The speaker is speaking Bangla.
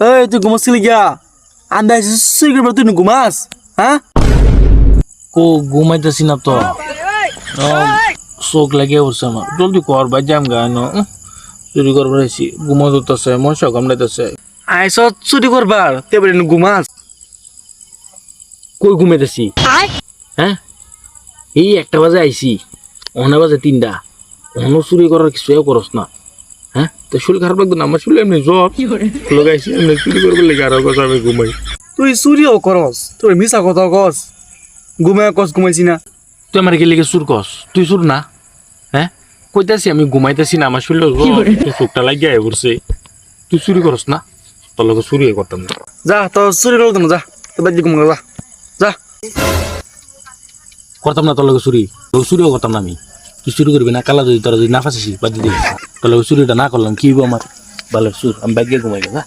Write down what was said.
এই তুই ঘুমাচ্ছিলি গিয়া আমি আইসি চুরি করবার তুই ঘুমাস হ্যাঁ? কো ঘুমাইতেছি না তো, চোখ লাগিয়ে উঠছে আমার। জলদি কর ভাই, জাম গানো চুরি করবার আইছি, ঘুমা ধরতেছে, মশা কামড়াইতেছে। আইস চুরি করবার তুই এবার ঘুমাস? কই ঘুমাইতেছি? হ্যাঁ, এই 1টা বাজে আইছি, অনে বাজে 3টা, অন্য চুরি করার কিছু করস না। হ্যাঁ, তো শরীর খারাপ লাগতো না আমার? শুনলে এমনি জ্বর লাগাইছি, এমনি চুরি করবার লেগে আরো কথা আমি ঘুমাই। তুই চুরিও করস, তুই মিশা কথা কস, ঘুমায় কস ঘুমাইছি না। তুই আমার গেলে চুর কস? তুই চুর না? হ্যাঁ, কইতাছি আমি ঘুমাইতেছি না, আমার শরীর চোখটা লাগিয়ে পড়ছে। তুই চুরি করস না? তোর লোক চুরি করতাম না। যা তো চুরি করতো না, যা তো বাড়ি ঘুমা যা যা। করতাম না তোর লোক চুরি, তোর চুরিও করতাম না আমি। তুই চুরি করবি না, কালা যদি তোরা যদি না ফাঁসিস বাদ দিয়ে দিবি। তোর লোক চুরিটা না করলাম কি হইব আমার? ভালো চুর, আমি ব্যাগ গিয়ে ঘুমাই যা।